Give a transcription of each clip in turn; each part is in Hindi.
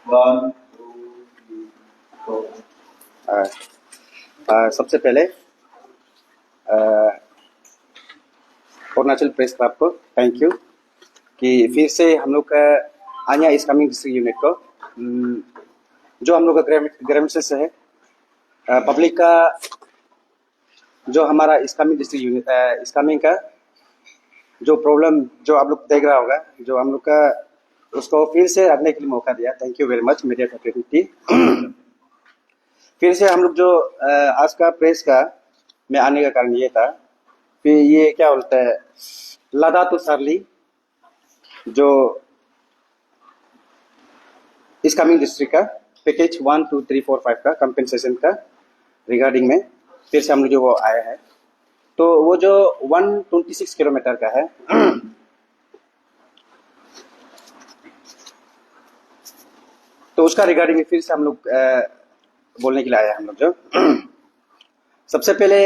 One, two, three, four. सबसे पहले अरुणाचल प्रेस क्लब को थैंक यू कि फिर से हम लोग का आन्या इस्लामिक डिस्ट्रिक्ट यूनिट को जो हम लोग का ग्रेवेंसेस है पब्लिक का जो हमारा इस्लामिक डिस्ट्रिक्ट यूनिट इस्लामिक का जो प्रॉब्लम जो आप लोग देख रहा होगा जो हम लोग का उसको फिर से रखने के लिए मौका दिया। Thank you very much media faculty. फिर से हम लोग जो आज का प्रेस का में आने का कारण ये था कि ये क्या बोलता है लदा तो सरली जो इस कमिंग डिस्ट्रिक्ट का पैकेज 1, 2, 3, 4, 5 का कंपेंसेशन का रिगार्डिंग में फिर से हम लोग जो वो आया है तो वो जो 126 किलोमीटर का है तो उसका रिगार्डिंग में फिर से हम लोग बोलने के लिए आया हम लोग जो सबसे पहले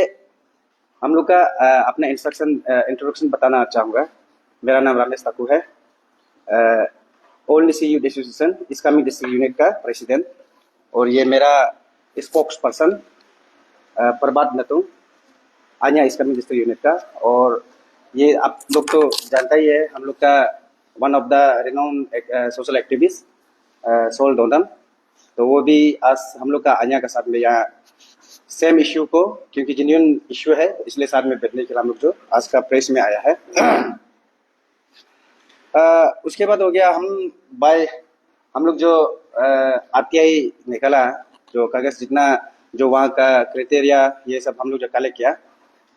हम लोग का अपना इंट्रोडक्शन बताना चाहूँगा। मेरा नाम रमेश ठाकुर है, ओल्ड सी youth association Islamic district unit का प्रेसिडेंट और ये मेरा स्पोक्स पर्सन प्रभात नतुंग आन्या इस्लामिक डिस्ट्रिक्ट यूनिट का। और ये आप लोग तो जानता ही है हम लोग का one of the renowned social activist Sol Dodam, तो वो भी आज हम लोग का आन्या का साथ में यहाँ सेम इश्यू को क्योंकि जेन्युइन इश्यू है इसलिए साथ में बैठने के लिए हम लोग जो आज का प्रेस में आया है। उसके बाद हो गया हम लोग जो आरटीआई निकला जो कागज जितना जो वहाँ का क्राइटेरिया ये सब हम लोग जो कलेक्ट किया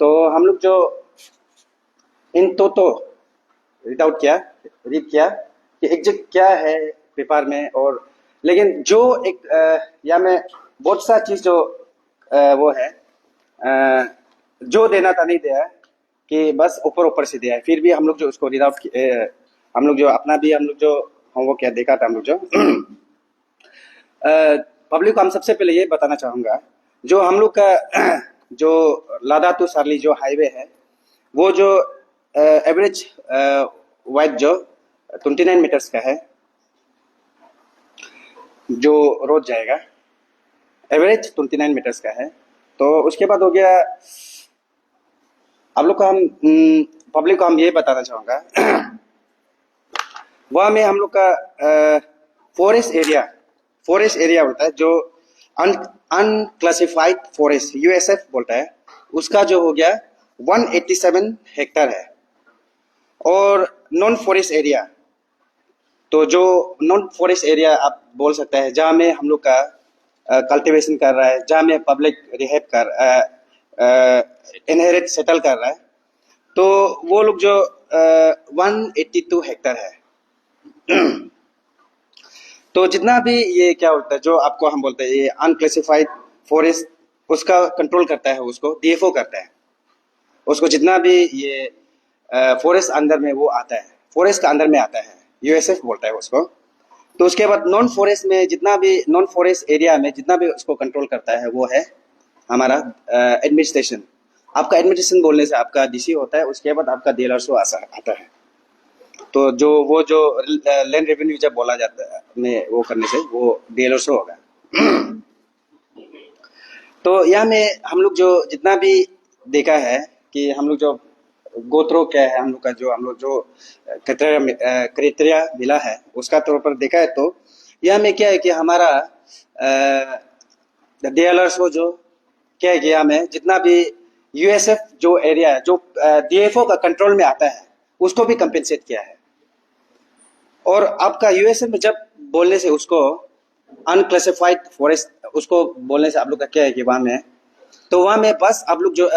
तो हम लोग जो इन तो रीड किया कि एग्जैक्ट क्या है पेपर में। और लेकिन जो एक या में बहुत सा चीज जो वो है जो देना था नहीं दिया कि बस ऊपर से दिया है। फिर भी हम लोग जो उसको रीड आउट हम लोग जो अपना भी हम लोग जो वो क्या देखा था हम लोग जो पब्लिक को हम सबसे पहले ये बताना चाहूँगा जो हम लोग का जो लादा टू सारली जो हाईवे है वो जो एवरेज वाइड जो 29 मीटर्स का है जो रोज जाएगा एवरेज 29 मीटर्स का है। तो उसके बाद हो गया आप लोग को हम पब्लिक को हम ये बताना चाहूँगा वहाँ में हम लोग का फॉरेस्ट एरिया बोलता है जो अनक्लासिफाइड फॉरेस्ट यूएसएफ बोलता है उसका जो हो गया 187 हेक्टर है। और नॉन फॉरेस्ट एरिया तो जो नॉन फॉरेस्ट एरिया आप बोल सकते हैं जहाँ में हम लोग का कल्टीवेशन कर रहा है जहाँ में पब्लिक रिहेब कर इनहेरिट सेटल कर रहा है तो वो लोग जो 182 हेक्टर है। तो जितना भी ये क्या होता है जो आपको हम बोलते हैं ये अनक्लासिफाइड फॉरेस्ट उसका कंट्रोल करता है उसको डीएफओ करता है उसको जितना भी ये फॉरेस्ट अंदर में वो आता है फॉरेस्ट का अंदर में आता है यूएसएफ बोलता है उसको। तो उसके बाद नॉन फॉरेस्ट में जितना भी नॉन फॉरेस्ट एरिया में जितना भी उसको कंट्रोल करता है वो है हमारा एडमिनिस्ट्रेशन। आपका एडमिनिस्ट्रेशन बोलने से आपका डीसी होता है उसके बाद आपका डीएलआरओ आता है। तो जो वो जो लैंड रेवेन्यू जब बोला जाता है में वो करने से वो डीएलआरओ होगा। तो यहाँ में हम लोग जो जितना भी देखा है कि हम लोग जो गोत्रो क्या है हम लोग जो क्राइटेरिया मिला है उसका तौर पर देखा है तो यह में क्या है कि हमारा डीएलआरओ जो क्या है कि यहाँ में जितना भी यूएसएफ जो एरिया है जो डीएफओ का कंट्रोल में आता है उसको भी कंपेंसेट किया है। और आपका यूएसएफ में जब बोलने से उसको अनक्लासिफाइड फॉरेस्ट उसको बोलने से आप लोग का क्या है कि वहाँ में बस आप लोग जो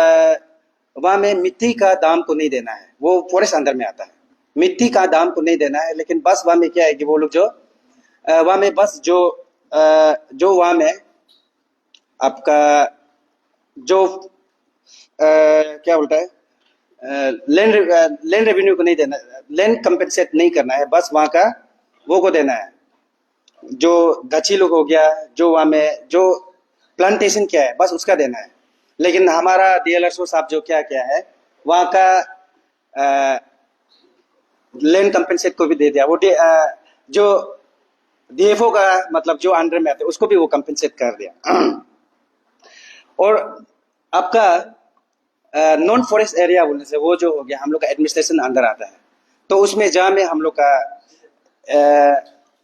वहाँ में मिट्टी का दाम को नहीं देना है वो फॉरेस्ट अंदर में आता है मिट्टी का दाम को नहीं देना है। लेकिन बस वहाँ में क्या है कि वो लोग जो वहाँ में बस जो वहाँ में आपका जो क्या बोलता है लैंड रेवेन्यू को नहीं देना लैंड कंपेंसेट नहीं करना है बस वहाँ का वो को देना है जो गची लोग हो गया जो वहाँ में जो प्लांटेशन क्या है बस उसका देना है। लेकिन हमारा डीएलआरओ साहब जो क्या है वहाँ का लैंड कंपेंसेट को भी दे दिया वो जो डीएफओ का मतलब जो अंडर में आते हैं उसको भी वो कंपेंसेट कर दिया। और आपका नॉन फॉरेस्ट एरिया बोलने से वो जो हो गया हम लोग का एडमिनिस्ट्रेशन अंडर आता है, तो उसमें जहाँ में हम लोग का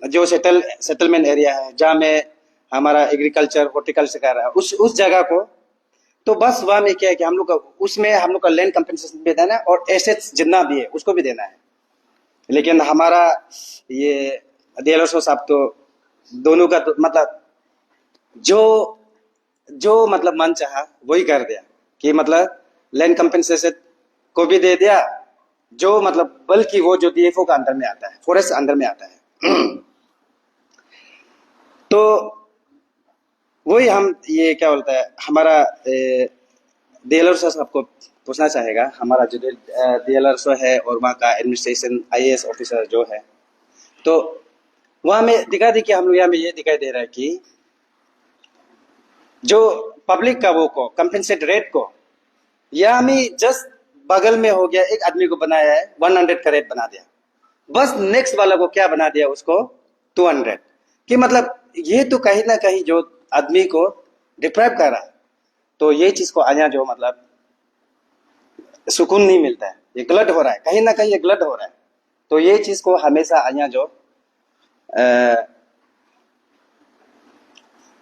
जो सेटलमेंट एरिया है, जहाँ में हमारा एग्रीकल्चर हॉर्टिकल्चर कर रहा है, उस जगह को, तो बस वहाँ में क्या है कि हम लोग का उसमें हम लोग का लैंड कंपेंसेशन भी देना है और एसेट्स जितना भी है उसको भी देना है। लेकिन हमारा ये डीएलआरओ साहब तो दोनों का तो मतलब जो जो मतलब मन चाहा वही कर दिया कि मतलब लैंड कंपेंसेशन को भी दे दिया, जो मतलब बल्कि वो जो डीएफओ का अंडर में आता है, फॉरेस्ट अंडर में आता है। तो वही हम ये क्या बोलता है हमारा डीएलआर सर आपको पूछना चाहेगा, हमारा जो डीएलआर सर है और वहाँ का एडमिनिस्ट्रेशन आईएएस ऑफिसर जो है, तो वहाँ में दिखा दी कि हम लोग यहाँ में ये दिखाई दे रहा है कि जो पब्लिक का वो को कंपेंसेट रेट को यहाँ में जस्ट बगल में हो गया, एक आदमी को बनाया है 100 का रेट बना दिया, बस नेक्स्ट वाला को क्या बना दिया उसको 200, कि मतलब ये तो कहीं ना कहीं जो आदमी को डिप्राइव कर रहा है, तो ये चीज को आया जो मतलब सुकून नहीं मिलता है, ये गलत हो रहा है, कहीं ना कहीं ये गलत हो रहा है। तो ये चीज को हमेशा आया जो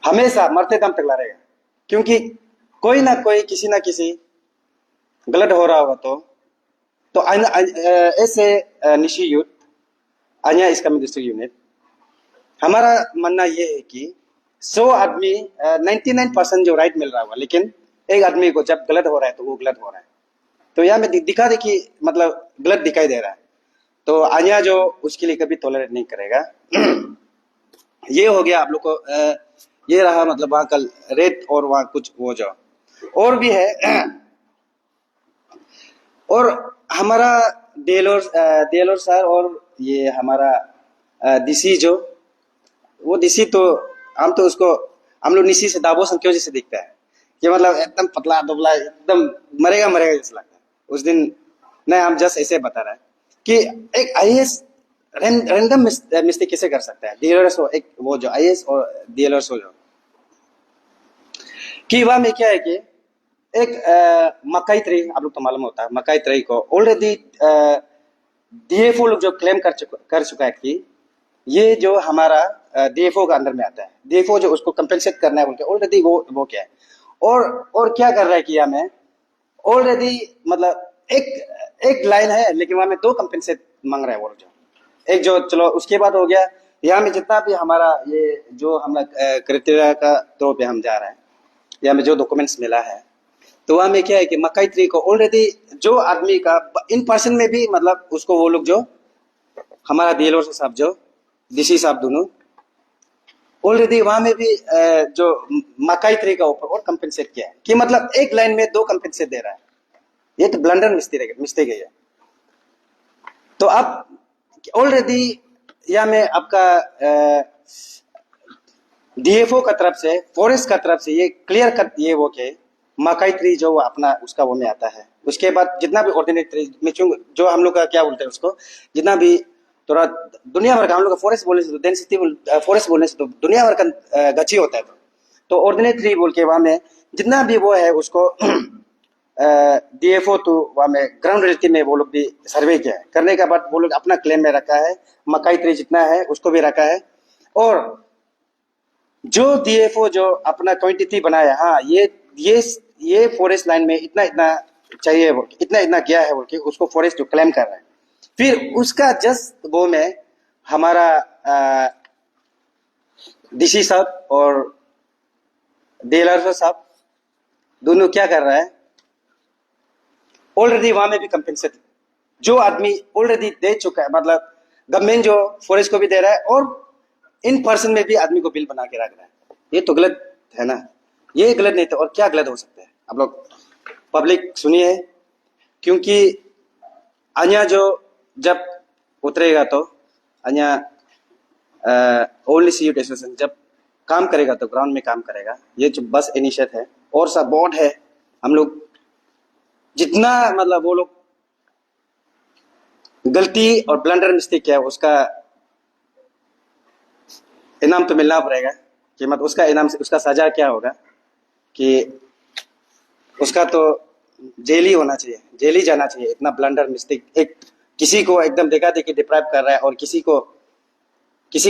हमेशा मरते दम तक लड़ेगा, क्योंकि कोई ना कोई किसी ना किसी गलत हो रहा होगा तो ऐसे निशी यूथ अन्य इसका डिस्ट्रिक्ट यूनिट हमारा मानना ये है कि 100 आदमी 99% जो राइट मिल रहा होगा, लेकिन एक आदमी को जब गलत हो रहा है तो वो गलत हो रहा है, तो यहाँ में दिखा दे कि मतलब गलत दिखाई दे रहा है, तो आन्या जो उसके लिए कभी टॉलरेट नहीं करेगा। ये हो गया आप लोग को ये रहा मतलब वहाँ कल रेट और वहाँ कुछ वो जो और भी है। और हमारा डेलोर सर और ये हमारा डीसी जो वो डीसी तो हम तो उसको हम लोग निशी से दाबो संख्यो जैसे दिखता है कि मतलब एकदम पतला दुबला एकदम मरेगा मरेगा जैसा लगता है उस दिन। नहीं, हम जस्ट ऐसे बता रहे हैं कि एक आईएएस रैंडम मिस्टेक कैसे कर सकता है डीएलआर एक वो जो आईएएस और डीएलआर जो कि वहां में क्या है कि एक मकाई ट्री आप लोग तो मालूम होता है, मकाई ट्री को ऑलरेडी डीएफओ लोग जो क्लेम कर चुका है कि ये जो हमारा डीएफओ का अंदर में आता है, डीएफओ जो उसको कंपेंसेट करना है बोलते ऑलरेडी वो क्या है और क्या कर रहा है कि हमें ऑलरेडी मतलब एक लाइन है लेकिन वहां में 2 कंपेंसेट मांग रहा है वो जो एक जो चलो उसके बाद हो गया। यहाँ में जितना भी हमारा ये जो हम क्राइटेरिया का तौर पे हम जा रहे हैं, यहाँ में जो डॉक्यूमेंट्स मिला है, तो वहां में क्या है कि मकाई ट्री को ऑलरेडी जो आदमी का इन पर्सन में भी मतलब उसको वो लोग जो हमारा डीएलओ साहब जो डीसी साहब दोनों ऑलरेडी वहां में भी जो मकाई ट्री का ऊपर और कंपेंसेट किया है कि मतलब एक लाइन में 2 कंपेंसेट दे रहा है, ये तो ब्लंडर मिस्टेक है ये। तो अब ऑलरेडी यहाँ में आपका डीएफओ का तरफ से फॉरेस्ट का तरफ से ये क्लियर कट ये वो के मकाई ट्री जो अपना उसका वो में आता है, उसके बाद जितना भी ऑर्डिनरी ट्री जो हम लोग का क्या बोलते हैं उसको जितना भी थोड़ा दुनिया भर का हम लोग का फॉरेस्ट बोलने से तो डेंसिटी फॉरेस्ट बोलने से तो दुनिया भर का गची होता है, तो ऑर्डिनरी ट्री बोल के वहां में जितना भी वो है उसको डीएफओ तो वहां में ग्राउंड रियलिटी में वो लोग भी सर्वे किया है, करने के बाद वो लोग अपना क्लेम में रखा है, मकाई ट्री जितना है उसको भी रखा है, और जो डीएफओ जो अपना क्वांटिटी बनाया, हाँ ये फॉरेस्ट लाइन में इतना इतना चाहिए इतना इतना गया है बोल के उसको फॉरेस्ट जो क्लेम कर रहा है, फिर उसका जस्ट वो में हमारा डीसी साहब और डीएलआर साहब दोनों क्या कर रहा है, ऑलरेडी वहां में भी कंपेंसेट जो आदमी ऑलरेडी दे चुका है, मतलब गवर्नमेंट जो फॉरेस्ट को भी दे रहा है और इन पर्सन में भी आदमी को बिल बना के रख रहा है, ये तो गलत है ना, ये गलत नहीं था और क्या गलत हो सकता है। आप लोग पब्लिक सुनिए, क्योंकि अन्य जो जब उतरेगा तो अन्य ओनली सी यू स्टेशन जब काम करेगा तो ग्राउंड में काम करेगा, ये जो बस इनिशिएट है और सब बोर्ड है, हम लोग जितना मतलब वो लोग गलती और ब्लंडर मिस्टेक किया उसका इनाम तो मिलना पड़ेगा कि मत उसका इनाम से उसका सजा क्या होगा कि उसका तो जेल ही होना चाहिए, जेल ही जाना चाहिए। इतना ब्लंडर मिस्टेक, एक किसी को एकदम देखा देखी डिप्राइव कर रहा है और किसी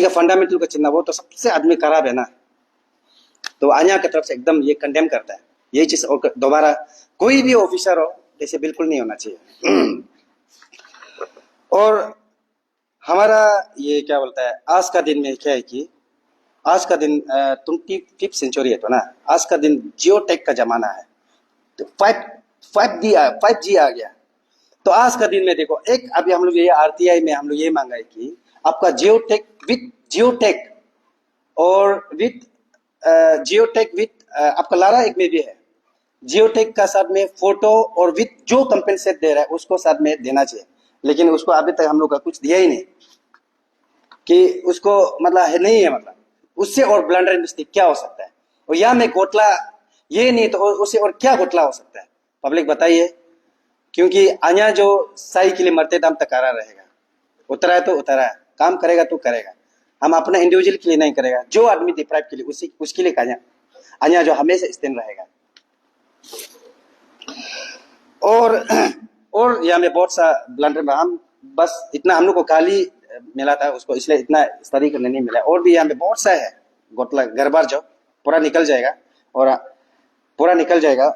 का फंडामेंटल को छीनना, वो तो सबसे आदमी खराब है ना। तो आन्या की तरफ से एकदम ये कंडेम करता है ये चीज, और दोबारा कोई भी ऑफिसर हो ऐसे बिल्कुल नहीं होना चाहिए। और हमारा ये क्या बोलता है, आज का दिन में क्या है कि आज का दिन 25th सेंचुरी है तो ना, आज का दिन जियो टेक का जमाना है। तो 5G आ गया। तो आज का दिन में देखो, एक अभी हम लोग ये आरटीआई में हम लोग ये मांगा है कि आपका जियोटेक और विथ जियोटेक विथ आपका लारा एक में भी है, जियोटेक का साथ में फोटो और विथ जो कंपेंसेट दे रहा है उसको साथ में देना चाहिए। लेकिन उसको अभी तक हम लोग का कुछ दिया ही नहीं कि उसको मतलब है नहीं है, मतलब उससे और ब्लंडर मिस्टेक क्या हो सकता है। और या में घोटला ये नहीं तो उससे और क्या घोटला हो सकता है, पब्लिक बताइए। क्योंकि आया जो सही के लिए मरते दम तक करा रहेगा, उतरा है तो उतरा है, काम करेगा तो करेगा। हम अपना इंडिविजुअल के लिए नहीं करेगा, जो आदमी डिप्राइव के लिए उसके लिए आया जो हमेशा स्टैंड रहेगा। और यहाँ में बहुत सा ब्लंडर में हम बस इतना हम लोग को गाली मिला था उसको, इसलिए इतना स्टडी करने नहीं मिला। और भी यहाँ में बहुत सा है गोटला गड़बड़ जो पूरा निकल जाएगा और पूरा निकल जाएगा।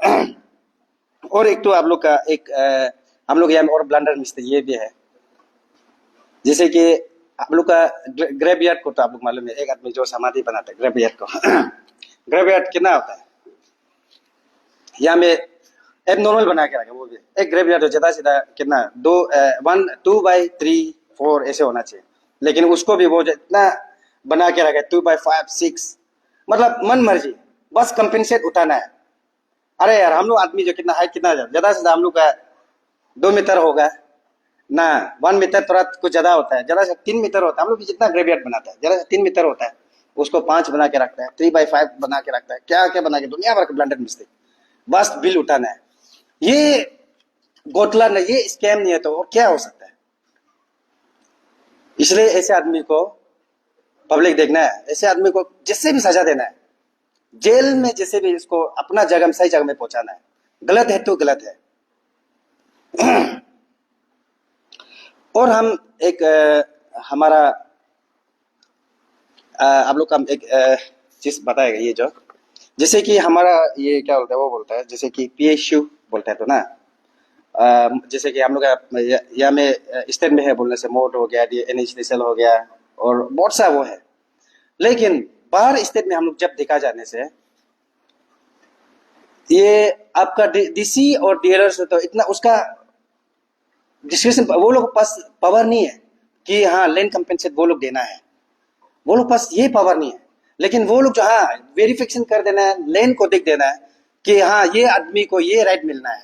और एक तो आप लोग का एक हम लोग यहाँ में और ब्लंडर मिस्टेक ये भी है, जैसे कि आप लोग का ग्रेवयार्ड को तो आप लोग मालूम है, एक आदमी जो समाधि बनाता है ग्रेवयार्ड को। ग्रेवयार्ड कितना होता है, यहाँ में एबनॉर्मल बना के रखा, वो भी एक ग्रेवयार्ड हो ज्यादा सीधा कितना 2/3-4 ऐसे होना चाहिए। लेकिन उसको भी वो इतना बना के रखा 2/5-6, मतलब मन मर्जी, बस कंपेंसेट उठाना है। अरे यार हम लोग आदमी जो कितना हाइट कितना ज्यादा से ज्यादा हम लोग का 2 मीटर होगा ना, 1 मीटर थोड़ा कुछ ज्यादा होता है, ज्यादा से 3 मीटर होता है। हम लोग जितना ग्रेवयार्ड बनाता है ज्यादा से 3 मीटर होता है, उसको 5 बना के रखता है, 3/5 बना के रखता है, क्या क्या बना के दुनिया भर के ब्लंडर मिस्टेक, बस बिल उठाना है। ये घोटाला नहीं, ये स्कैम नहीं है तो और क्या हो सकता है। इसलिए ऐसे आदमी को पब्लिक देखना है, ऐसे आदमी को जिससे भी सजा देना है, जेल में जैसे भी इसको अपना जगह सही जगह में पहुंचाना है। गलत है तो गलत है। और हम एक हमारा आप लोग का एक चीज बताएगा ये जो, जैसे कि हमारा ये क्या बोलता है, वो बोलता है जैसे कि पीएसयू बोलता है तो ना, जैसे कि हम लोग या में स्टेट में है बोलने से मोड हो गया, एनएचडीएल हो गया और बहुत सा वो है। लेकिन बाहर स्टेट में हम लोग जब देखा जाने से ये आपका डीसी और डीएलआर से तो इतना उसका डिस्कशन, वो लोग पास पावर नहीं है कि हाँ लैंड कंपेंसेट वो लोग देना है, वो लोग पास ये पावर नहीं है। लेकिन वो लोग जो हाँ वेरिफिकेशन कर देना है, लैंड को देख देना है कि हाँ ये आदमी को ये राइट मिलना है,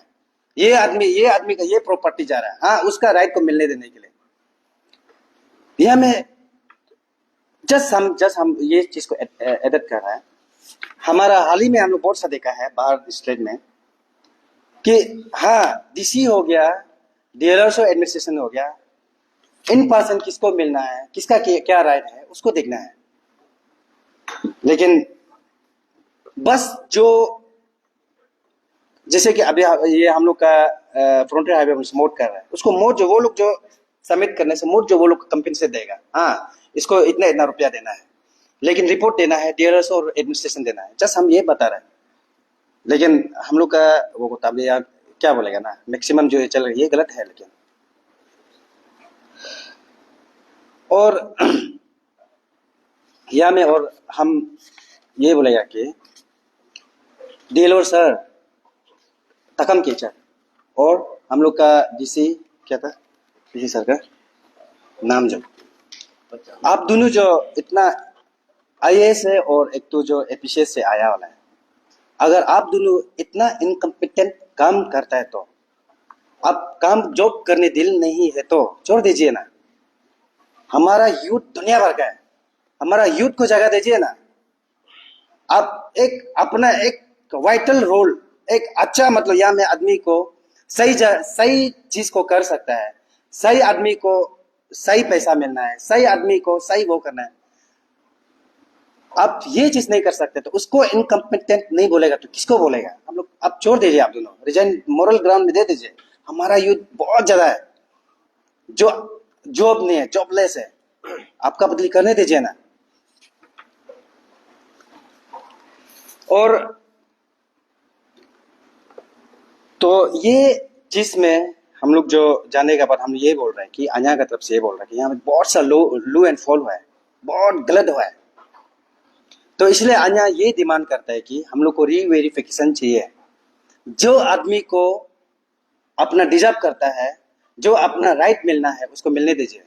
ये आदमी का ये प्रॉपर्टी जा रहा है, हाँ उसका राइट को मिलने देने के लिए। यह में जस्ट हम ये चीज को एडिट कर रहे हैं। हमारा हाल ही में हम लोग बहुत सा देखा है बाहर स्टेट में कि हाँ डीसी हो गया, डीलर्स और एडमिनिस्ट्रेशन हो गया, इन पर्सन किसको मिलना है, किसका क्या राइट है उसको देखना है। लेकिन बस जो जैसे कि अभी ये हम लोग का फ्रंटियर हाईवे मोड कर रहा है, उसको मोड जो वो लोग जो सबमिट करने से मोड जो वो लोग कंपेंसेट देगा, हाँ इसको इतना इतना रुपया देना है, लेकिन रिपोर्ट देना है डीलर्स और एडमिनिस्ट्रेशन देना है। जस्ट हम ये बता रहे हैं। लेकिन हम लोग का वो मुताबिक यार क्या बोलेगा ना, मैक्सिमम जो चल रही है ये गलत है। लेकिन और या में और हम ये बोलेगा कि डीलर सर तकम कीचर और हम लोग का डीसी क्या था, डीसी सर का नाम जो, आप दोनों जो इतना आईएएस है और एक तो जो एपीसीएस से आया वाला है, अगर आप दोनों इतना इनकम्पिटेंट काम करता है तो आप काम जॉब करने दिल नहीं है तो छोड़ दीजिए ना। हमारा यूथ दुनिया भर का है, हमारा यूथ को जगह दीजिए ना। आप एक अपना एक वाइटल रोल, एक अच्छा मतलब यहाँ में आदमी को सही चीज को कर सकता है, सही आदमी को सही पैसा मिलना है, सही आदमी को सही वो करना है। आप ये चीज नहीं कर सकते तो उसको इनकम्पिटेंट नहीं बोलेगा तो किसको बोलेगा? हम लोग आप छोड़ दीजिए, आप दोनों रिजाइन मोरल ग्राउंड में दे दीजिए। हमारा यूथ बहुत ज्यादा है जो जॉब नहीं है, जॉबलेस है, आपका बदली करने दीजिए ना। और तो ये चीज में हम लोग जो जानने के बाद हम ये बोल रहे हैं कि अन्या की तरफ से ये बोल रहे हैं कि यहाँ पे बहुत सा लो एंड फॉल हुआ है, बहुत गलत हुआ है। तो इसलिए अन्या ये डिमांड करता है कि हम लोग को रीवेरिफिकेशन चाहिए। जो आदमी को अपना डिजर्व करता है, जो अपना राइट मिलना है, उसको मिलने दीजिए।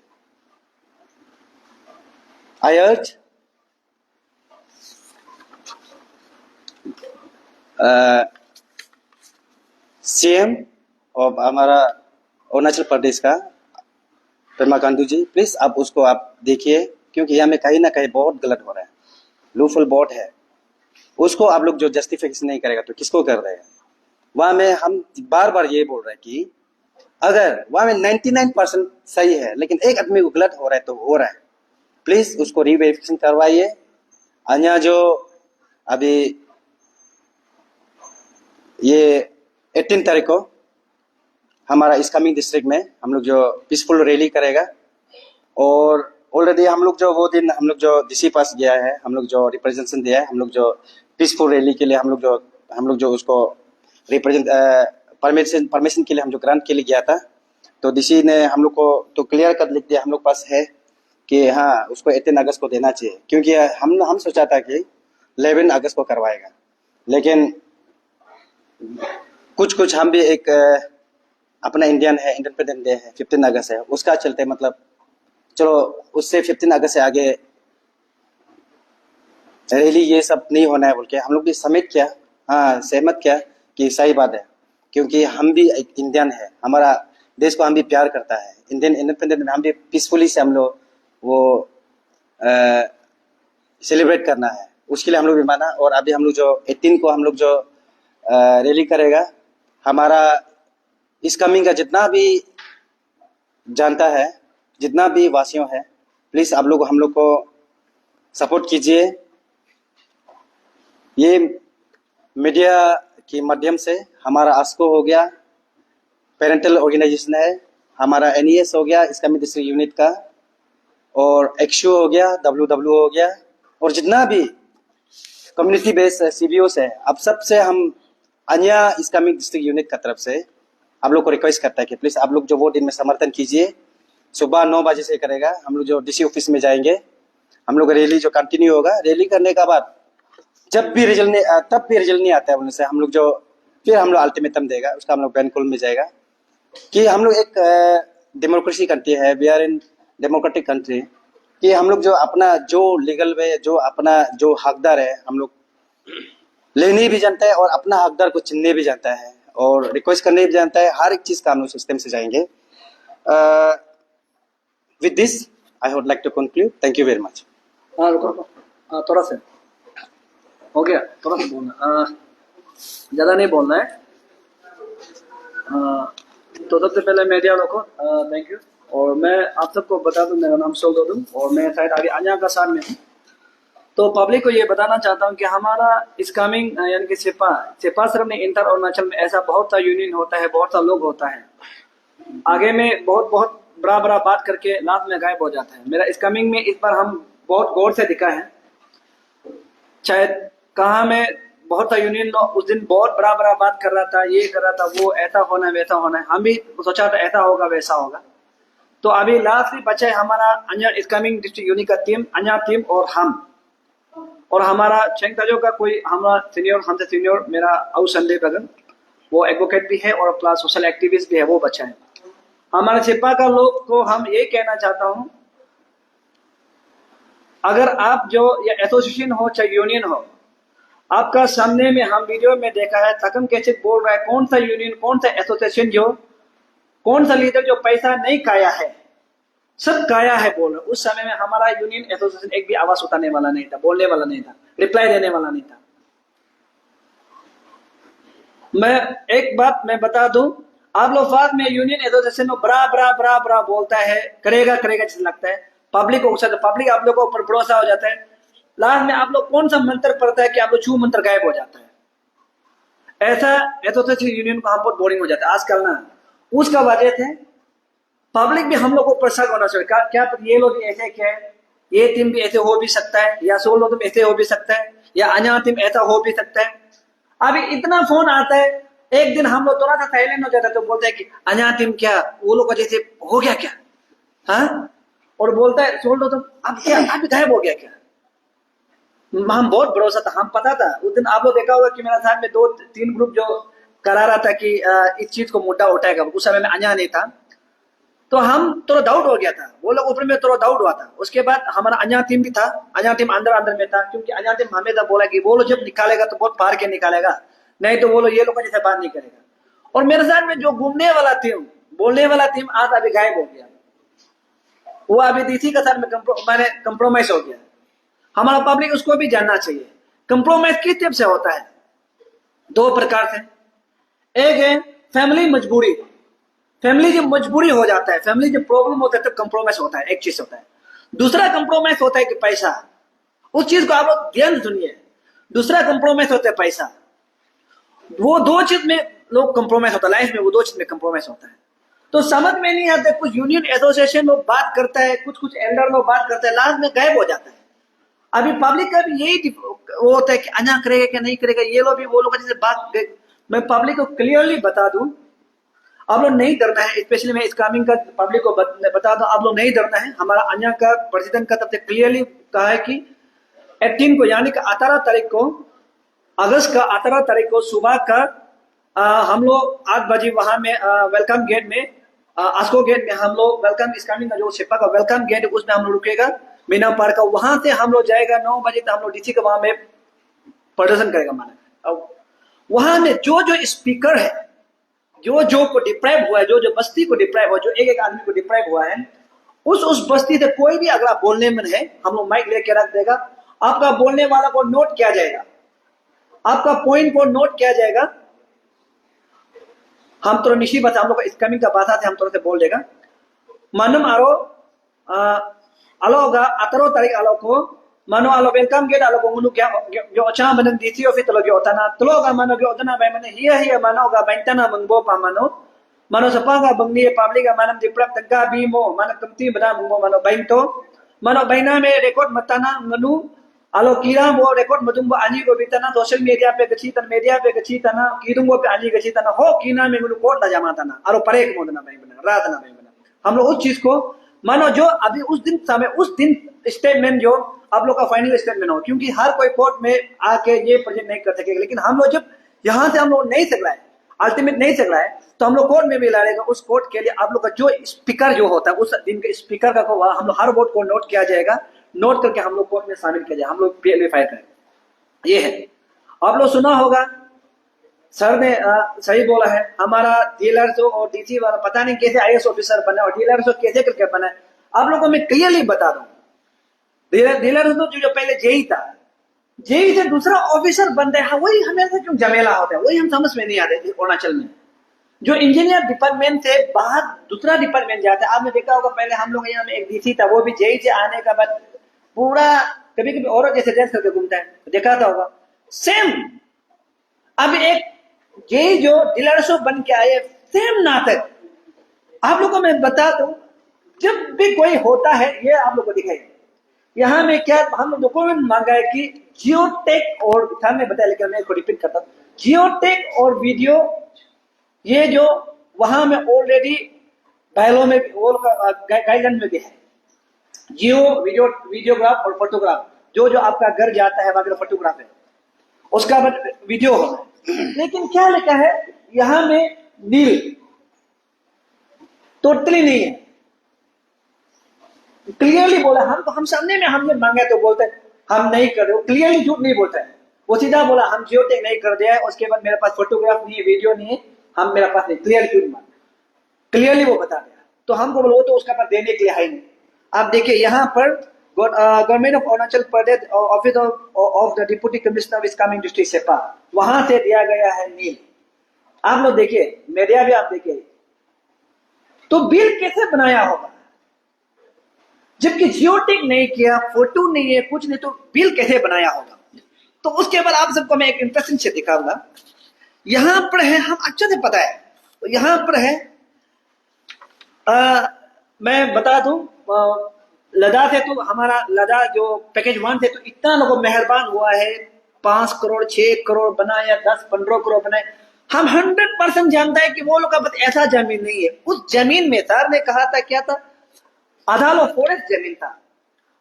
आई अर्ज सीएम और हमारा अरुणाचल प्रदेश का पेमा खांडू जी, प्लीज आप उसको आप देखिए, क्योंकि यहाँ में कहीं ना कहीं बहुत गलत हो रहा है, लूफुल बहुत है। उसको आप लोग जो जस्टिफिकेशन नहीं करेगा तो किसको कर रहे हैं? वहां में हम बार बार ये बोल रहे हैं कि अगर वहां में 99% सही है लेकिन एक आदमी को गलत हो रहा है तो हो रहा है, प्लीज उसको रीवेरिफिकेशन करवाइए। अन्य जो अभी ये 18 तारीख को हमारा इस कमिंग डिस्ट्रिक्ट में हम लोग जो पीसफुल रैली करेगा, और ऑलरेडी हम लोग जो वो दिन हम लोग जो डीसी पास गया है, हम लोग जो रिप्रेजेंटेशन दिया है, हम लोग जो पीसफुल रैली के लिए हम लोग जो उसको रिप्रेजेंट परमिशन के लिए हम जो ग्रांट के लिए गया था, तो डीसी ने हम लोग को तो क्लियर कर लिख दिया हम लोग पास है कि हाँ उसको 18 अगस्त को देना चाहिए, क्योंकि हम सोचा था कि 11 अगस्त को करवाएगा, लेकिन कुछ हम भी एक अपना इंडियन है, इंडिपेंडेंस डे है, 15 अगस्त है, उसका चलते मतलब चलो उससे 15 अगस्त से आगे रैली ये सब नहीं होना है बोल के हम लोग भी समिट किया, हाँ सहमत किया कि सही बात है, क्योंकि हम भी एक इंडियन है, हमारा देश को हम भी प्यार करता है, इंडियन इंडिपेंडेंस में हम भी पीसफुली से हम लोग वो सेलिब्रेट करना है, उसके लिए हम लोग भी माना। और अभी हम लोग जो 18 को हम लोग जो रैली करेगा, हमारा इस कमिंग का जितना भी जानता है, जितना भी वासियों है, प्लीज आप लोग हम लोग को सपोर्ट कीजिए। ये मीडिया के माध्यम से हमारा आस्को हो गया, पेरेंटल ऑर्गेनाइजेशन है, हमारा एनईएस हो गया, इसका डिस्ट्रिक्ट यूनिट का, और एक्शो हो गया, डब्ल्यू हो गया, और जितना भी कम्युनिटी बेस्ड सीबीओस है, अब सबसे हम अन्य इस्लामिक डिस्ट्रिक्ट यूनिट का तरफ से आप लोग को रिक्वेस्ट करता है कि प्लीज आप लोग जो वो दिन में समर्थन कीजिए। सुबह 9 बजे से करेगा, हम लोग जो डीसी ऑफिस में जाएंगे, हम लोग रैली जो कंटिन्यू होगा, रैली करने के बाद जब भी रिजल्ट नहीं आता है उनसे हम लोग जो फिर हम लोग अल्टीमेटम देगा, उसका हम लोग बैंकुल में जाएगा कि हम लोग एक डेमोक्रेसी कंट्री है, we are in democratic country, कि हम लोग जो अपना जो लीगल वे जो अपना जो हकदार है हम लोग लेने भी जानता है और अपना हकदार को चिनने भी जानता है और रिक्वेस्ट करने भी जानता है, हर एक चीज का हम लोग सिस्टम से जाएंगे। With this I would like to conclude, thank you very much. हाँ रुको, थोड़ा सा हो गया, थोड़ा सा बोलना, ज़्यादा नहीं बोलना है। तो सबसे पहले मीडिया वालों को थैंक यू, और मैं आप सबको बता दूं मेरा नाम सोल्डोडुम और मैं शायद आगे अन्या का साथ में हूँ। तो पब्लिक को ये बताना चाहता हूँ कि हमारा इस कमिंग यानी कि सिपा सिर्फ नहीं, इंटर अरुणाचल में ऐसा बहुत सा यूनियन होता है, बहुत सा लोग होता है, आगे में बहुत बहुत बड़ा बात करके लास्ट में गायब हो जाता है। मेरा इस कमिंग में इस बार हम बहुत गौर से दिखा है, शायद कहाँ में बहुत सा यूनियन उस दिन बहुत बड़ा बात कर रहा था, ये कर रहा था, वो ऐसा होना है वैसा होना है, हम भी सोचा था ऐसा होगा वैसा होगा। तो अभी लास्ट ही बचा है हमारा अन्य इस कमिंग डिस्ट्रिक्ट यूनियन का टीम, अन्य टीम और हम, और हमारा चेंगताजो का कोई हमारा सीनियर, हमसे सीनियर मेरा आउ संदीप रगन, वो एडवोकेट भी है और प्लस सोशल एक्टिविस्ट भी है, वो बचा है। हमारे सिपा का लोग को हम ये कहना चाहता हूँ, अगर आप जो या एसोसिएशन हो चाहे यूनियन हो, आपका सामने में हम वीडियो में देखा है थकम कैसे बोल रहा है, कौन सा यूनियन कौन सा एसोसिएशन जो कौन सा लीडर जो पैसा नहीं खाया है, सब काया है बोल रहे। उस समय में हमारा यूनियन एसोसिएशन एक भी आवाज उठाने वाला नहीं था, बोलने वाला नहीं था, रिप्लाई देने वाला नहीं था। मैं एक बात मैं बता दूं, आप लोग बाद में यूनियन एसोसिएशन में बड़ा बोलता है, करेगा जैसे लगता है, पब्लिक को पब्लिक आप लोगों के ऊपर भरोसा हो जाता है, लास्ट में आप लोग कौन सा मंत्र पढ़ता है कि आप लोग छू मंत्र गायब हो जाता है। ऐसा एसोसिएशन यूनियन को हम बहुत बोरिंग हो जाता है आजकल ना। उसका वजह थे पब्लिक भी हम लोग को प्रसन्न होना चाहिए। क्या ये लोग ऐसे क्या है, ये टीम भी ऐसे हो भी सकता है, या सोलो टीम ऐसे हो भी सकता है, या अन्य टीम ऐसा हो भी सकता है। अभी इतना फोन आता है, एक दिन हम लोग थोड़ा सा साइलेंट हो जाता है तो बोलते हैं कि अन्य टीम क्या वो लोग जैसे हो गया क्या, हाँ, और बोलता है सोलो टीम अब क्या अभी गायब हो गया क्या। हम बहुत भरोसा था, हम पता था उस दिन। आप लोग देखा होगा कि मेरा साथ में 2-3 ग्रुप जो करा रहा था कि इस चीज को मुद्दा उठाएगा, उस समय में अन्य नहीं था, तो हम थोड़ा डाउट हो गया था, वो लोग ऊपर में थोड़ा डाउट हुआ था। उसके बाद हमारा अन्य टीम भी था, अन्य टीम अंदर में था, क्योंकि अन्य टीम हमें बोला कि वो लोग जब निकालेगा तो बहुत पार के निकालेगा, नहीं तो वो लोग ये लोग जैसे बात नहीं करेगा। और मेरे साथ में जो घूमने वाला टीम, बोलने वाला टीम आज अभी गायब हो गया, वो अभी डीसी का साथ में मैंने कंप्रोमाइज हो गया। हमारा पब्लिक उसको भी जानना चाहिए कंप्रोमाइज किस टाइप से होता है। 2 प्रकार से, एक है फैमिली मजबूरी, फैमिली जब मजबूरी हो जाता है, फैमिली जब प्रॉब्लम होता है तब कंप्रोमाइज होता है, एक चीज होता है। दूसरा कंप्रोमाइज होता है कि पैसा, उस चीज को आप लोग ध्यान सुनिए। दूसरा कंप्रोमाइज होता है पैसा। वो 2 चीज में लोग कंप्रोमाइज होता है लाइफ में, वो 2 चीज में कंप्रोमाइज होता है। तो समझ में नहीं आता, कुछ यूनियन एसोसिएशन लोग बात करता है, कुछ एल्डर लोग बात करते हैं, लास्ट में गायब हो जाता है। अभी पब्लिक का भी यही वो होता है कि अन्य करेगा क्या नहीं करेगा, ये लोग भी वो लोग जैसे बात। मैं पब्लिक को क्लियरली बता दूं, आप लोग नहीं डरना है, स्पेशली मैं स्कैमिंग का पब्लिक को बता दूं, आप लोग नहीं डरना है। हमारा अन्य का प्रेसिडेंट का तब से क्लियरली कहा है कि 18 को यानी कि 18 तारीख को, अगस्त का 18 तारीख को सुबह का हम लोग 8 बजे वहां में वेलकम गेट में, आस्को गेट में हम लोग वेलकम स्कैमिंग का जो शिपा का वेलकम गेट है उसमें हम लोग रुकेगा मीना पार्क का। वहां से हम लोग जाएगा 9 बजे तक हम लोग डीसी का वहां में प्रदर्शन करेगा। माना वहां में जो जो स्पीकर है, जो को डिप्राइव हुआ है, जो बस्ती को डिप्राइव हुआ, जो एक आदमी को डिप्राइव हुआ है, उस बस्ती से कोई भी अगर आप बोलने में है, हम लोग माइक लेके रख देगा, आपका बोलने वाला को नोट किया जाएगा, आपका पॉइंट को नोट किया जाएगा। हम तो निशी बता, हम लोग स्कैमिंग का बात है, हम तो बोल देगा मानम आरो अलोगा 18 तारीख आलो को mano alo welcome gate alo gongunu kya yo cha manan disi office tolo gyo tana tolo ga mano gyo tana bai mane hiya mano ga baintana mangbo pa mano sapa ga bangni public ga manam diprap tagga bi mo mana kamti bana mangbo mano bainto mano baina me record matana nganu alo kira mo record madumbo ani go bitana social media pe gachi tana kidungo pe ani gachi tana ho kina me ngunu कोट ला जमा तना alo parek mo dana bai bana रात ना bai bana। हम लोग उस चीज को मानो जो अभी उस दिन समय उस दिन स्टेटमेंट जो आप लोग का फाइनल स्टेटमेंट हो, क्योंकि हर कोई कोर्ट में आके ये प्रेजेंट नहीं कर सकेगा। लेकिन हम लोग जब यहाँ से हम लोग नहीं सक रहा है, अल्टीमेट नहीं सक रहा है, तो हम लोग कोर्ट में भी लड़ेगा। उस कोर्ट के लिए आप लोग का जो स्पीकर जो होता है उस दिन के स्पीकर का हम लोग हर वोट को नोट किया जाएगा, नोट करके हम लोग कोर्ट में शामिल किया जाएगा, हम लोग वेरीफाई करेंगे। ये है, आप लोग सुना होगा सर ने सही बोला है, हमारा डीलर और डीसी वाला पता नहीं कैसे आईएएस ऑफिसर बना और डीलर कैसे करके बना। आप लोगों को मैं क्लियरली बता दूं, डीलर तो जो पहले जेई था, जेई से दूसरा ऑफिसर बन रहा है, वही हमेशा क्यों झमेला होता है, वही हम समझ में नहीं आते। अरुणाचल में जो इंजीनियर डिपार्टमेंट से बाहर दूसरा डिपार्टमेंट जाता है, आपने देखा होगा पहले हम लोग यहाँ में एक डीसी था, वो भी जेई से आने का बाद पूरा कभी कभी औरत जैसे ड्रेस करके घूमता है, देखा था होगा सेम। अब एक जेई जो डीलरशिप बन के आए, सेम नाटक आप लोगों को मैं बता दूं। जब भी कोई होता है, ये आप लोग को दिखाई यहाँ में क्या हम डॉक्यूमेंट मांगा है कि जियोटेक और मैं बताया, लेकिन मैं इसको रिपीट करता हूँ, जियोटेक और वीडियो ये जो वहां में ऑलरेडी पहलों में गाइडलाइन में भी है, जियो वीडियोग्राफ और फोटोग्राफ, जो आपका घर जाता है वहां फोटोग्राफ है, उसका वीडियो होगा। लेकिन क्या लिखा है यहाँ में, नील टोटली नहीं है, क्लियरली बोला। हम सामने में हमने मांगा तो बोलते हैं हम नहीं कर रहे, क्लियरली झूठ नहीं बोलता है, वो सीधा बोला हम जियोटेक नहीं कर दिया है, उसके बाद मेरे पास फोटोग्राफ नहीं है, वीडियो नहीं है, हम मेरे पास नहीं, क्लियरली वो बता दिया। तो हमको बोलो तो उसका पास देने के लिए है नहीं। आप देखिए यहाँ पर government of Arunachal Pradesh office of the deputy commissioner is coming district Seppa, वहां से दिया गया है नील। आप लोग देखिए, मीडिया भी आप देखिए, तो बिल कैसे बनाया होगा, जबकि जियोटिक नहीं किया, फोटो नहीं है, कुछ नहीं, तो बिल कैसे बनाया होगा? तो उसके बाद आप सबको मैं एक इंटरेस्टिंग से दिखाऊंगा। यहां पर है, हम अच्छे से पता है, तो यहां पर है मैं बता दूं, लद्दाख है तो हमारा लद्दाख जो पैकेज 1 थे तो इतना लोगों मेहरबान हुआ है, 5 करोड़ 6 करोड़ बनाए या 10-15 करोड़ बनाए। हम 100% जानता है कि वो लोग का बस ऐसा जमीन नहीं है। उस जमीन में सर ने कहा था क्या था, आधा लो फॉरेस्ट जमीन था।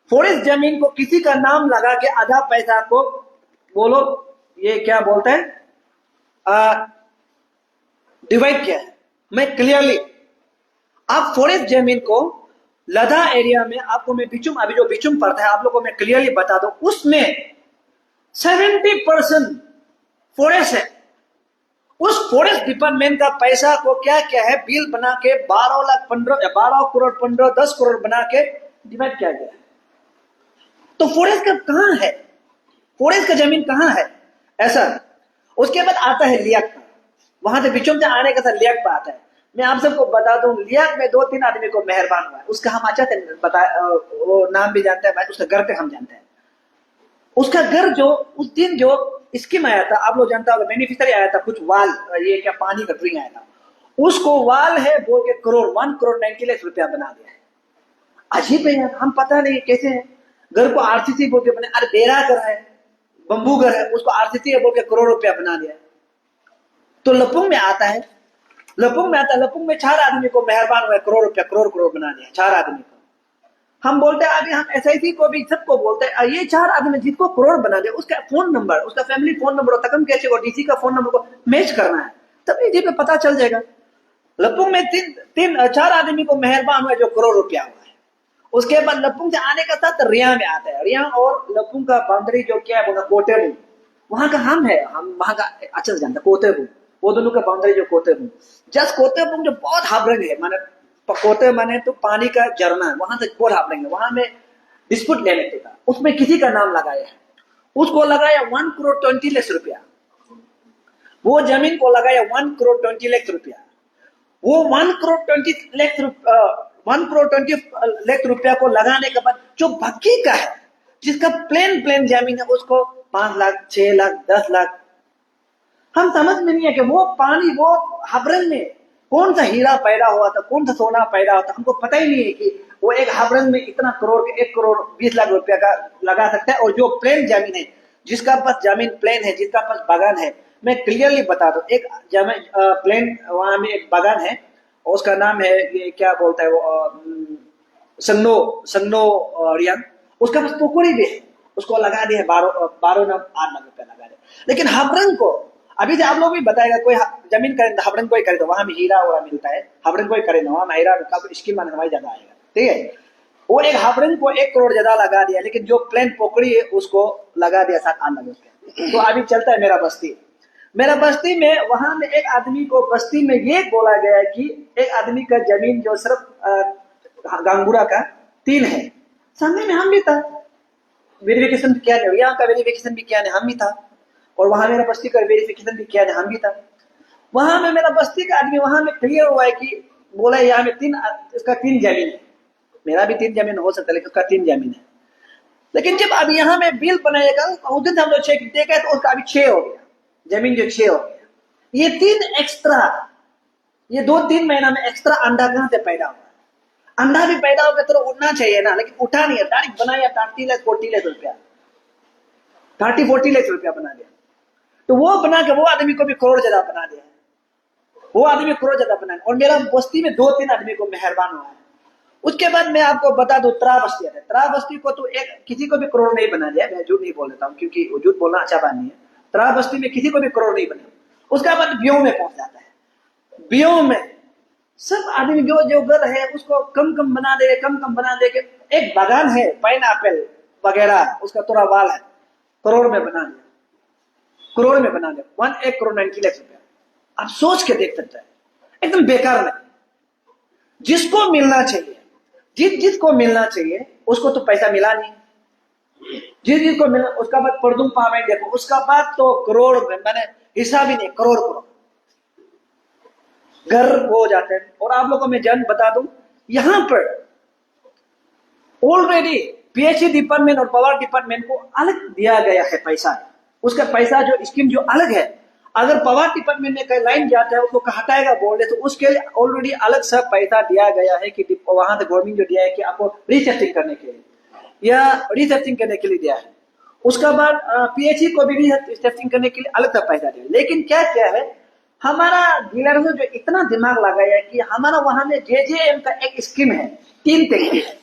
फॉरेस्ट जमीन को किसी का नाम लगा के आधा पैसा को बोलो ये क्या बोलते हैं डिवाइड किया है। मैं क्लियरली आप फॉरेस्ट जमीन को लद्दाख एरिया में आपको मैं बिचुम, अभी जो बिचुम पड़ता है आप लोगों को मैं क्लियरली बता दूं, उसमें 70% फॉरेस्ट है। उस फॉरेस्ट डिपार्टमेंट का पैसा को क्या क्या है, बिल बना के 12 करोड़ 15 10 करोड़ बना के डिवाइड किया गया है। तो फॉरेस्ट का कहां है, फॉरेस्ट का जमीन कहां है ऐसा। उसके बाद आता है लियाक, वहां से बिचुम से आने का था लियाक पर आता है। मैं आप सबको बता दूं, लियाक में 2-3 आदमी को मेहरबान हुआ है, उसका हम अच्छा से बता, वो नाम भी जानते हैं, उसका घर पे हम जानते हैं। उसका घर जो उस दिन जो स्कीम आया था, आप लोग जानते हो, बेनिफिशियरी आया था, कुछ वाल, ये क्या पानी का ड्रिंक आया था, उसको वाल है बोल के 1 करोड़ 90 लाख रुपया बना दिया है। अजीब है यार, हम पता नहीं कैसे है। घर को आरसीसी बोल के बने, अरे बेरा घर है, बंबू घर है, उसको आरसीसी है बोल के करोड़ रुपया बना दिया। तो लपुंग में आता है, लपुंग में आता है, लपुंग में 4 आदमी को मेहरबान हुआ, करोड़ रुपया करोड़ बना दिया 4 आदमी को। हम बोलते हैं अभी हम एसआईसी को भी सबको बोलते हैं, ये 4 आदमी जिसको करोड़ बना दे उसका फोन नंबर, उसका फैमिली फोन नंबर, तकम कैसे को डीसी का फोन नंबर को मैच करना है, तभी जी पे पता चल जाएगा। लपुंग में 4 आदमी को मेहरबान हुआ जो करोड़ रुपया हुआ है। उसके बाद लपुंग से आने का साथ रिया में आता है। रिया और लपुंग का बाउंड्री जो क्या है बोला कोटेबू, वहां का हम है, हम वहां का अच्छे से जानते कोतेबू, वो दोनों का बाउंड्री जो कोतेबू, जस्ट कोतेबू जो बहुत हाबरंग है, माने कोते माने तो पानी का झरना है, वहां से बहुत हाबरंग है, वहां में डिस्प्यूट लेने के था, उसमें किसी का नाम लगाया है, उसको लगाया 1 करोड़ 20 लाख रुपया, वो जमीन को लगाया 1 करोड़ 20 लाख रुपया। वो 1 करोड़ 20 लाख रुपया को लगाने के बाद जो बाकी का है, जिसका प्लेन जमीन है, उसको 5 लाख 6 लाख 10 लाख, हम समझ में नहीं है कि वो पानी, वो हाबरंग में कौन सा हीरा पैदा हुआ था, कौन सा सोना पैदा हुआ था, हमको पता ही नहीं है कि वो एक हाबरंग में इतना करोड़ 1 करोड़ 20 लाख रुपया का लगा सकता है। और जो प्लेन जमीन है, जिसका पास जमीन प्लेन है, जिसका पास बागान है, मैं क्लियरली बता दूं, एक जमीन प्लेन, वहां में एक बागान है, उसका नाम है ये क्या बोलता है वो संगनो रियांग, उसका पास पोखरी भी है, उसको लगा दिया 12 ना 8 लाख रुपया लगा दिया। लेकिन हाबरंग को अभी से आप लोग भी बताएगा, कोई जमीन करे हाबरंग कोई करे तो वहां में हीरा वोरा मिलता है, हाबरंग कोई करे ना वहां हीरा का स्कीम हमारी ज्यादा आएगा, ठीक है। वो एक हाबरंग को 1 करोड़ ज्यादा लगा दिया, लेकिन जो प्लेन पोखरी है उसको लगा दिया 7-8 लाख रुपया। तो अभी चलता है मेरा बस्ती में, वहां में एक आदमी को बस्ती में ये बोला गया कि एक आदमी का जमीन जो सिर्फ गांगुरा का 3 है, सामने में हम भी था, वेरिफिकेशन भी किया नहीं, यहाँ का वेरिफिकेशन भी किया नहीं, हम भी था, और वहां मेरा बस्ती का वेरिफिकेशन भी किया नहीं, हम भी था। वहां में मेरा बस्ती का आदमी वहां में क्लियर हुआ है कि बोला यहाँ में इसका 3 जमीन है, मेरा भी 3 जमीन हो सकता है, लेकिन उसका 3 जमीन है। लेकिन जब अब यहाँ में बिल बनाएगा, उस दिन हम लोग चेक देखा तो उसका अभी 6 हो गया, जमीन जो 6 हो गया। ये 3 एक्स्ट्रा, ये 2-3 महीना में एक्स्ट्रा अंडा कहां से पैदा हुआ? अंडा भी पैदा होकर तो उठना चाहिए ना, लेकिन उठा नहीं है, डायरेक्ट बनाया 30 लाख 40 लाख रुपया, 30-40 लाख रुपया बना दिया। तो वो बना के वो आदमी को भी करोड़ ज्यादा बना दिया, वो आदमी करोड़ ज्यादा बना। और मेरा बस्ती में 2-3 आदमी को मेहरबान हुआ है। उसके बाद मैं आपको बता दूं, त्रा बस्ती है, त्रा बस्ती को तो एक किसी को भी करोड़ नहीं बना दिया, मैं झूठ नहीं बोल देता हूँ, क्योंकि झूठ बोलना अच्छा बात नहीं है। त्रा बस्ती में किसी को भी करोड़ नहीं बना। उसके बाद बियो में पहुंच जाता है, बियो में सब आदमी जो घर है उसको कम बना दे, कम बना दे के एक बागान है पाइनएप्पल वगैरह, उसका थोड़ा वाल है, करोड़ में बना दिया, 1 करोड़ 90 लाख रुपया। आप सोच के देख सकते हैं, एकदम बेकार में। जिसको मिलना चाहिए, जिसको मिलना चाहिए उसको तो पैसा मिला नहीं, जिसको मिलना, उसका बाद परदुम पावे देखो, उसका बाद तो करोड़ मैंने हिसाब ही नहीं, करोड़ घर हो जाते हैं। और आप लोगों को मैं जन बता दूं, यहां पर ऑलरेडी पीएचई डिपार्टमेंट और पावर डिपार्टमेंट को अलग दिया गया है पैसा, उसका पैसा जो स्कीम जो अलग है। अगर पावर डिपार्टमेंट में कहीं लाइन जाता है उसको हटाएगा बोल रहे तो उसके लिए ऑलरेडी अलग सा पैसा दिया गया है कि वहां से गवर्नमेंट जो दिया है कि आपको रिसेटिंग करने के लिए या रिसेटिंग करने के लिए दिया है। उसका बाद पीएचई को भी रिसेटिंग करने के लिए अलग सा पैसा दिया। लेकिन क्या क्या है, हमारा डीलर में जो इतना दिमाग लगाया है कि हमारा वहां में जेजेएम का एक स्कीम है, 3 टंकी है,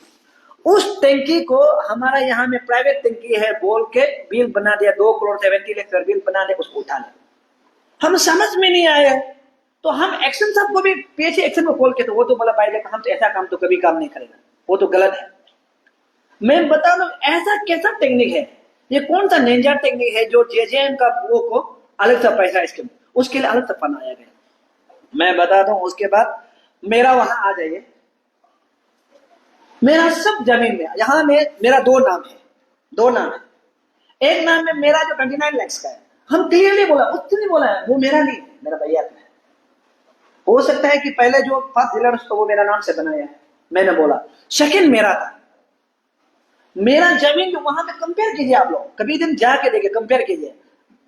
उस टंकी को हमारा यहाँ में प्राइवेट टंकी है बोल के बिल बना दिया, 2 करोड़ 70 लाख का बिल बना दिया, उसको उठा लिया। हम समझ में नहीं आया तो हम एक्शन साहब को भी पीएचई एक्शन में कॉल किया तो वो तो बोला भाई हम तो ऐसा काम तो कभी काम नहीं करेगा, वो तो गलत है। मैं बता दूं ऐसा कैसा टेक्निक है, ये कौन सा निंजा टेक्निक है जो जेजेएम का वो को अलग सा पैसा स्कीम उसके लिए अलग सा बनाया गया। मैं बता दूं उसके बाद मेरा वहां आ जाइए, मेरा सब जमीन में यहाँ में मेरा 2 नाम है, 2 नाम है। एक नाम में मेरा जो 29 लाख का है, हम क्लियरली बोला, उसने नहीं बोला है वो मेरा नहीं मेरा भैया का है। हो सकता है कि पहले जो फर्स्ट डीलर तो वो मेरा नाम से बनाया है, मैंने बोला। सेकंड मेरा था, मेरा जमीन जो वहां पे कंपेयर कीजिए, आप लोग कभी दिन जाके देखिए, कंपेयर कीजिए,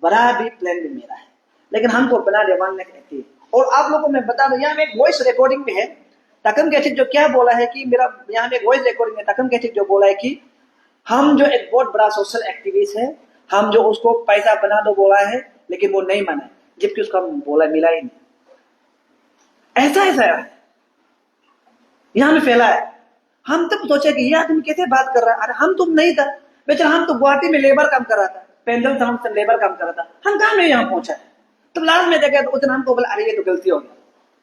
बड़ा भी प्लान भी मेरा है, लेकिन हमको बना दिया 1 लाख 80। और आप लोगों को मैं बता दूं यहाँ में एक वॉइस रिकॉर्डिंग में है, तकम कैचिक जो क्या बोला है कि मेरा यहाँ में एक वॉइस रिकॉर्डिंग में तकम कैचिक जो बोला है कि हम जो एक बहुत बड़ा सोशल एक्टिविस्ट है, हम जो उसको पैसा बना दो बोला है लेकिन वो नहीं माना, जबकि उसका बोला मिला ही नहीं। ऐसा ऐसा है यहाँ में फैला है। हम तब सोचे कि ये आदमी कैसे बात कर रहा है, अरे हम तुम नहीं था बेचारा, हम तो गुवाहाटी में लेबर काम कर रहा था, पेंडल टाउन से लेबर काम कर रहा था, हम कहाँ में यहाँ पहुंचा है। तो लास्ट में देखा तो उस दिन हमको बोला अरे ये तो गलती हो गई।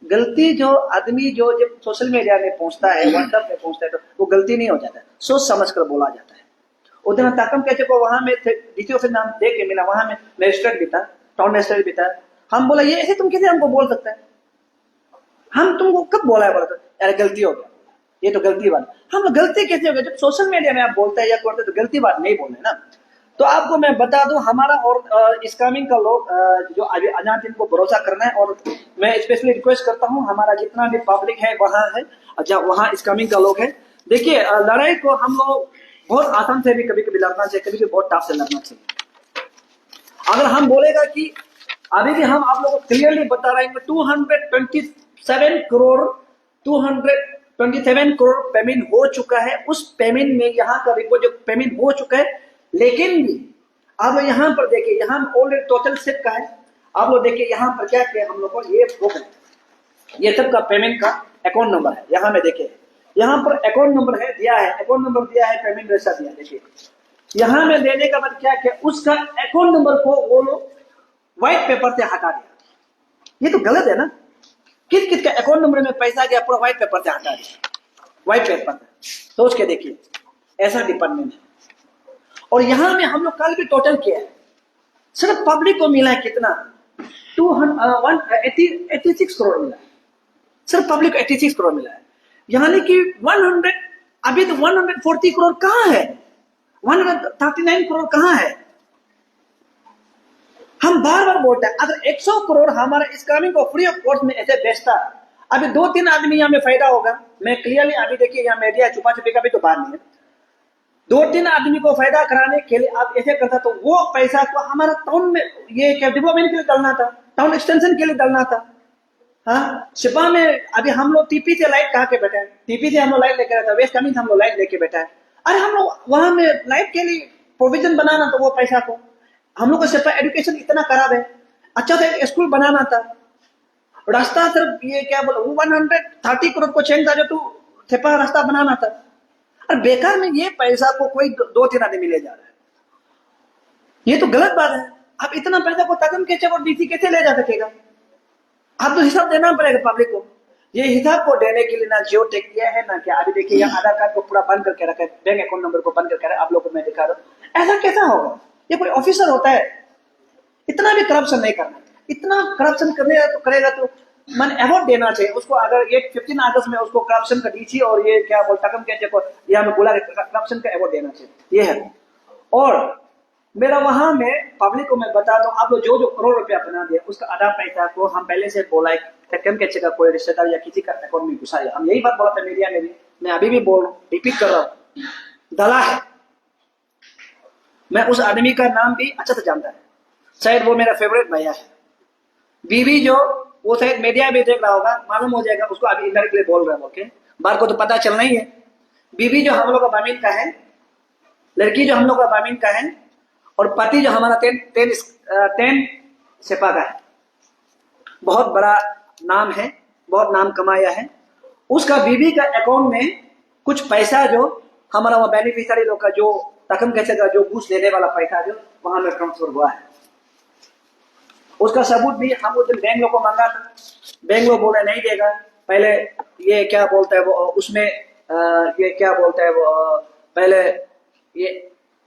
गलती जो आदमी जो जब सोशल मीडिया में पहुंचता है, व्हाट्सएप में पहुंचता है, तो वो गलती नहीं हो जाता है, सोच समझ कर बोला जाता है। उधर ताकम कैसे को वहां में डीसी ऑफिस नाम दे के मिला, वहां में मजिस्ट्रेट भी था, टाउन मजिस्ट्रेट भी था। हम बोला ये ऐसे तुम कैसे हमको बोल सकते हैं, हम तुमको कब बोला है, बोला तो यार गलती हो गया, ये तो गलती बात। हम गलती कैसे हो गया, जब सोशल मीडिया में आप बोलते हैं या करते तो गलती बात नहीं बोले ना। तो आपको मैं बता दूं हमारा और स्कैमिंग का लोग जो अजान इनको भरोसा करना है, और मैं स्पेशली रिक्वेस्ट करता हूं हमारा जितना भी पब्लिक है वहां है जहाँ वहां स्कैमिंग का लोग है। देखिए लड़ाई को हम लोग बहुत आसान से भी कभी कभी लड़ना चाहिए, कभी कभी बहुत टफ से लड़ना चाहिए। अगर हम बोलेगा कि अभी भी हम आप लोगों को क्लियरली बता रहे हैं 227 करोड़ पेमेंट हो चुका है, उस पेमेंट में यहाँ का रिपोर्ट जो पेमेंट हो चुका है, लेकिन भी आप लोग यहाँ पर देखिए, यहाँ ऑलरेडी टोटल सेट का है। आप लोग देखिए यहाँ पर क्या किया हम लोग को, ये बुक है, ये सब का पेमेंट का अकाउंट नंबर है। यहाँ में देखिए यहाँ पर अकाउंट नंबर है दिया है, अकाउंट नंबर दिया है, पेमेंट वैसा दिया। देखिए यहाँ में देने का बाद क्या किया, उसका अकाउंट नंबर को वो लोग व्हाइट पेपर से हटा दिया। ये तो गलत है ना, किस किस का अकाउंट नंबर में पैसा गया पूरा व्हाइट पेपर से हटा दिया, व्हाइट पेपर से। सोच के देखिए ऐसा डिपार्टमेंट है। और यहाँ में हम लोग कल भी टोटल किया है, सिर्फ पब्लिक को मिला है कितना 186 करोड़ मिला है, सिर्फ पब्लिक को 86 करोड़ मिला है। यानी कि 100 अभी तो 140 करोड़ कहाँ है, 139 करोड़ कहाँ है। हम बार बार बोलते हैं अगर 100 करोड़ हमारा स्कैमिंग को फ्री ऑफ कॉस्ट में ऐसे बेचता, अभी 2-3 आदमी यहाँ में फायदा होगा। मैं क्लियरली अभी देखिए यहाँ मीडिया छुपा छुपी का भी तो बात नहीं है, 2-3 आदमी को फायदा कराने के लिए आप ऐसे करता तो वो पैसा को हमारा टाउन में ये क्या डेवलपमेंट के लिए डालना था, टाउन एक्सटेंशन के लिए डालना था। हाँ शिपा में अभी हम लोग टीपी से लाइट कहा के बैठा है, टीपी से हम लोग लाइट लेके रहता है, वेस्ट कमिंग हम लोग लाइट लेके बैठा है। अरे हम लोग वहां में लाइट के लिए प्रोविजन बनाना था, वो पैसा को हम लोग को शिपा एजुकेशन इतना खराब है, अच्छा सा एक स्कूल बनाना था, रास्ता सिर्फ ये क्या बोला 130 करोड़ को चेंज था जो तू शिपा रास्ता बनाना था। और बेकार में ये पैसा को कोई 2-3 आदमी ले जा रहा है, ये तो गलत बात है। आप इतना पैसा को तकम कैसे और डीसी कैसे ले जा सकेगा, आप तो हिसाब देना पड़ेगा पब्लिक को। ये हिसाब को देने के लिए ना जियो टेक किया है ना क्या। अभी देखिए यहाँ आधार कार्ड को पूरा बंद करके रखा है, बैंक अकाउंट नंबर को बंद करके रखा है, आप लोगों को मैं दिखा रहा हूँ। ऐसा कैसा होगा, ये कोई ऑफिसर होता है, इतना भी करप्शन नहीं करना। इतना करप्शन करेगा तो मन अवार्ड देना चाहिए उसको। अगर ये 15 अगस्त में उसको करप्शन का डीसी और ये क्या बोलता कम कहते को यहाँ में बोला करप्शन का अवार्ड देना चाहिए, ये है। और मेरा वहां में पब्लिक को मैं बता दूं, आप लोग जो करोड़ रुपया बना दिया उसका आधा पैसा को हम पहले से बोला है कम कैसे का कोई रिश्तेदार या किसी का अकाउंट में घुसाया। हम यही बात बोला था मीडिया में भी, मैं अभी भी बोल रहा हूँ, रिपीट कर रहा हूँ। दला है। मैं उस आदमी का नाम भी अच्छा से जानता है, शायद वो मेरा फेवरेट भैया है। बीवी जो, वो शायद मीडिया भी देख रहा होगा, मालूम हो जाएगा उसको अभी इनडायरेक्टली बोल रहा है, ओके, बार को तो पता चलना ही है। बीवी जो हम लोग का बामिन का है, लड़की जो हम लोग का बामिन का है, और पति जो हमारा तेन सेपा का है। बहुत बड़ा नाम है, बहुत नाम कमाया है। उसका बीवी का अकाउंट में कुछ पैसा जो हमारा वो बेनिफिशियरी लोग का जो तकम कैसे का जो घूस लेने वाला पैसा जो वहां में ट्रांसफर हुआ है, उसका सबूत भी हम उस दिन बैंक लोग को मांगा था। बैंक लोग बोले नहीं देगा। पहले ये क्या बोलता है वो उसमें ये क्या बोलता है वो पहले ये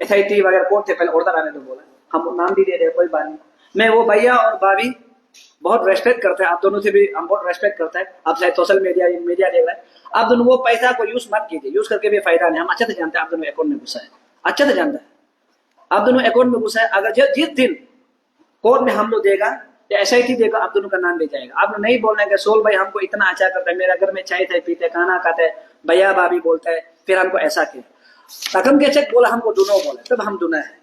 SIT वगैरह कौन थे पहले ऑर्डर आने तो बोला, हम नाम भी दे रहे कोई बात नहीं। मैं वो भैया और भाभी बहुत रेस्पेक्ट करते हैं, आप दोनों से भी हम बहुत रेस्पेक्ट करते हैं। आप शायद सोशल मीडिया देख रहे हैं, आप दोनों वो पैसा को यूज मत कीजिए, यूज करके भी फायदा नहीं। हम अच्छे से जानते हैं आप दोनों अकाउंट में घुसा है, अच्छे से जानते हैं आप दोनों अकाउंट में घुसा है। अगर जिस दिन कोर्ट में हम लोग देगा या SIT देगा, आप दोनों का नाम ले जाएगा। आप लोग नहीं बोलना है कि सोल भाई हमको इतना अच्छा करता है, मेरा घर में चाय चाय पीते खाना खाते है, भैया भाभी बोलता है, फिर हमको ऐसा किया। तकम के चेक बोला हमको दोनों बोला, तब हम दोनों है।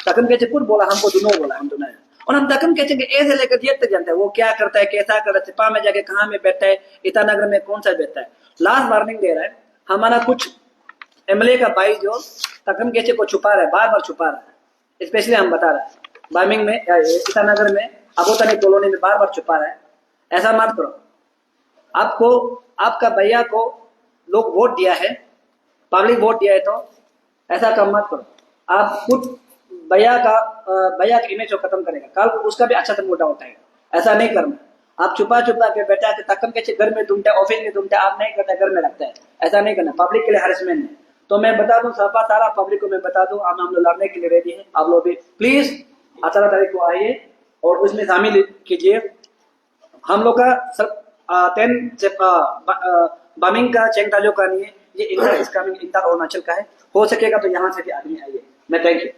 तकम के चेक कुछ बोला हमको दोनों बोला, हम दोनों है। और हम तकम के चेक ए से लेकर जेड तक जानते हैं वो क्या करता है, कैसा करता है, सिपा में जाके कहाँ में बैठता है, ईटानगर में कौन सा बैठता है। लास्ट वार्निंग दे रहा है, हमारा कुछ MLA का भाई जो तकम के चेक को छुपा रहा है, बार बार छुपा रहा है। स्पेशली हम बता रहे हैं बार्मिंग में, ईटानगर में, अबोतनी कॉलोनी में बार बार छुपा रहा है। ऐसा मत करो। आपको आपका भैया को लोग वोट दिया है, पब्लिक वोट दिया है, तो ऐसा काम मत करो। आप खुद भैया का इमेज को खत्म करेगा, कल को उसका भी अच्छा से मोटा उठाएगा। ऐसा नहीं करना। आप छुपा छुपा के बैठा के तकम के घर में ढूंढते, ऑफिस में ढूंढते, आप नहीं करते, घर में रखता है। ऐसा नहीं करना, पब्लिक के लिए हरेसमेंट है। तो मैं बता दूं सारा पब्लिक को मैं बता दूं, हम लोग लड़ने के लिए रेडी हैं। आप लोग भी प्लीज 18 तारीख को आइए और उसमें शामिल कीजिए। हम लोग का सब 10 से बामिंग का चेंगताजो का नहीं है, ये इंटर अरुणाचल का है। हो सकेगा तो यहाँ से भी आदमी आइए। मैं थैंक यू।